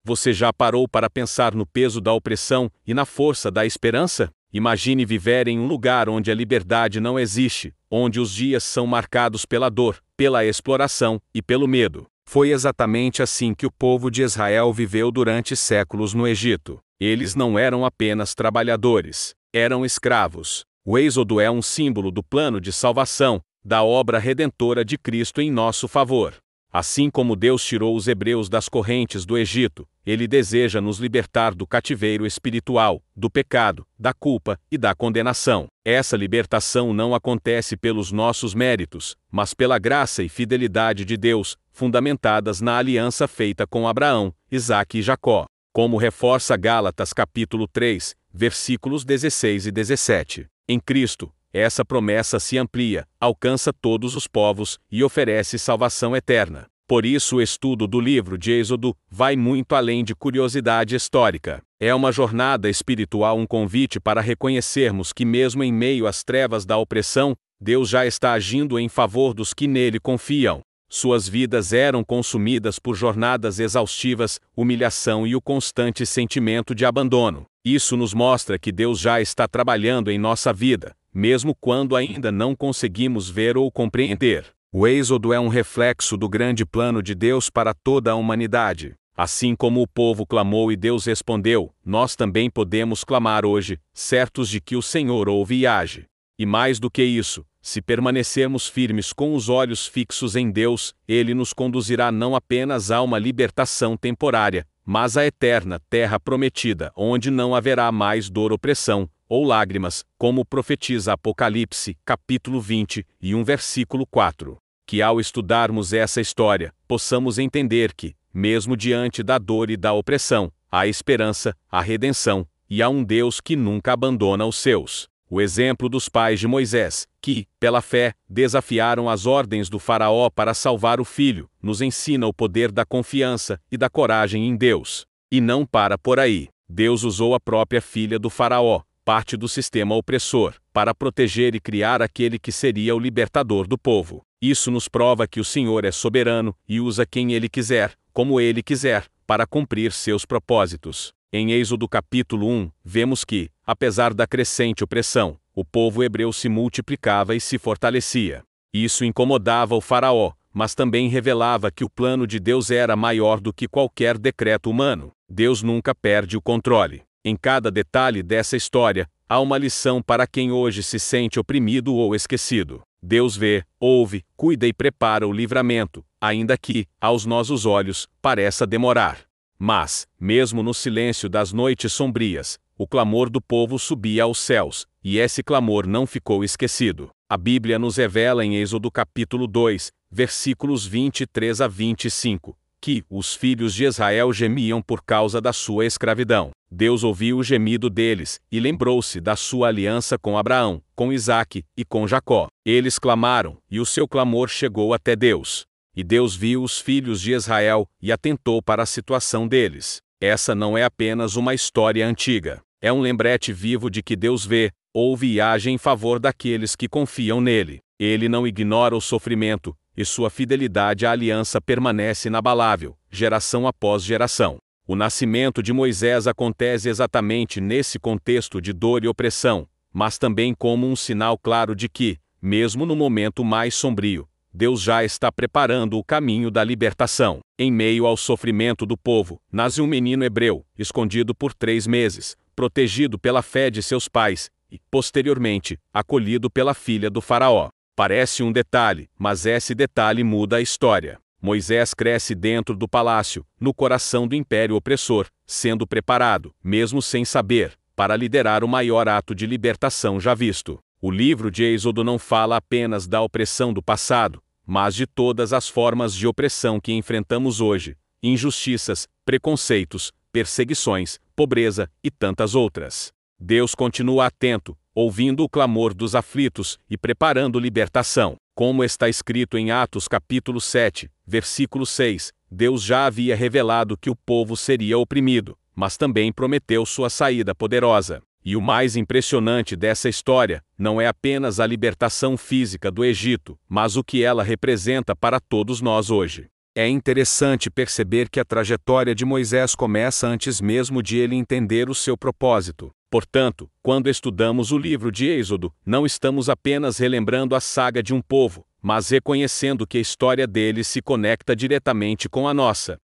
Você já parou para pensar no peso da opressão e na força da esperança? Imagine viver em um lugar onde a liberdade não existe, onde os dias são marcados pela dor, pela exploração e pelo medo. Foi exatamente assim que o povo de Israel viveu durante séculos no Egito. Eles não eram apenas trabalhadores, eram escravos. O Êxodo é um símbolo do plano de salvação, da obra redentora de Cristo em nosso favor. Assim como Deus tirou os hebreus das correntes do Egito, Ele deseja nos libertar do cativeiro espiritual, do pecado, da culpa e da condenação. Essa libertação não acontece pelos nossos méritos, mas pela graça e fidelidade de Deus, fundamentadas na aliança feita com Abraão, Isaque e Jacó. Como reforça Gálatas capítulo 3, versículos 16 e 17. Em Cristo, essa promessa se amplia, alcança todos os povos e oferece salvação eterna. Por isso o estudo do livro de Êxodo vai muito além de curiosidade histórica. É uma jornada espiritual, um convite para reconhecermos que mesmo em meio às trevas da opressão, Deus já está agindo em favor dos que nele confiam. Suas vidas eram consumidas por jornadas exaustivas, humilhação e o constante sentimento de abandono. Isso nos mostra que Deus já está trabalhando em nossa vida, mesmo quando ainda não conseguimos ver ou compreender. O Êxodo é um reflexo do grande plano de Deus para toda a humanidade. Assim como o povo clamou e Deus respondeu, nós também podemos clamar hoje, certos de que o Senhor ouve e age. E mais do que isso, se permanecermos firmes com os olhos fixos em Deus, Ele nos conduzirá não apenas a uma libertação temporária, mas à eterna terra prometida, onde não haverá mais dor, opressão ou lágrimas, como profetiza Apocalipse, capítulo 21, versículo 4. Que ao estudarmos essa história, possamos entender que, mesmo diante da dor e da opressão, há esperança, há redenção, e há um Deus que nunca abandona os seus. O exemplo dos pais de Moisés, que, pela fé, desafiaram as ordens do faraó para salvar o filho, nos ensina o poder da confiança e da coragem em Deus. E não para por aí. Deus usou a própria filha do faraó, parte do sistema opressor, para proteger e criar aquele que seria o libertador do povo. Isso nos prova que o Senhor é soberano e usa quem Ele quiser, como Ele quiser, para cumprir seus propósitos. Em Êxodo capítulo 1, vemos que, apesar da crescente opressão, o povo hebreu se multiplicava e se fortalecia. Isso incomodava o faraó, mas também revelava que o plano de Deus era maior do que qualquer decreto humano. Deus nunca perde o controle. Em cada detalhe dessa história, há uma lição para quem hoje se sente oprimido ou esquecido. Deus vê, ouve, cuida e prepara o livramento, ainda que, aos nossos olhos, pareça demorar. Mas, mesmo no silêncio das noites sombrias, o clamor do povo subia aos céus, e esse clamor não ficou esquecido. A Bíblia nos revela em Êxodo capítulo 2, versículos 23 a 25, que os filhos de Israel gemiam por causa da sua escravidão. Deus ouviu o gemido deles, e lembrou-se da sua aliança com Abraão, com Isaque e com Jacó. Eles clamaram, e o seu clamor chegou até Deus. E Deus viu os filhos de Israel e atentou para a situação deles. Essa não é apenas uma história antiga. É um lembrete vivo de que Deus vê, ouve e age em favor daqueles que confiam nele. Ele não ignora o sofrimento, e sua fidelidade à aliança permanece inabalável, geração após geração. O nascimento de Moisés acontece exatamente nesse contexto de dor e opressão, mas também como um sinal claro de que, mesmo no momento mais sombrio, Deus já está preparando o caminho da libertação. Em meio ao sofrimento do povo, nasce um menino hebreu, escondido por 3 meses, protegido pela fé de seus pais, e, posteriormente, acolhido pela filha do faraó. Parece um detalhe, mas esse detalhe muda a história. Moisés cresce dentro do palácio, no coração do império opressor, sendo preparado, mesmo sem saber, para liderar o maior ato de libertação já visto. O livro de Êxodo não fala apenas da opressão do passado, mas de todas as formas de opressão que enfrentamos hoje: injustiças, preconceitos, perseguições, pobreza e tantas outras. Deus continua atento, ouvindo o clamor dos aflitos e preparando libertação. Como está escrito em Atos capítulo 7, versículo 6, Deus já havia revelado que o povo seria oprimido, mas também prometeu sua saída poderosa. E o mais impressionante dessa história não é apenas a libertação física do Egito, mas o que ela representa para todos nós hoje. É interessante perceber que a trajetória de Moisés começa antes mesmo de ele entender o seu propósito. Portanto, quando estudamos o livro de Êxodo, não estamos apenas relembrando a saga de um povo, mas reconhecendo que a história deles se conecta diretamente com a nossa.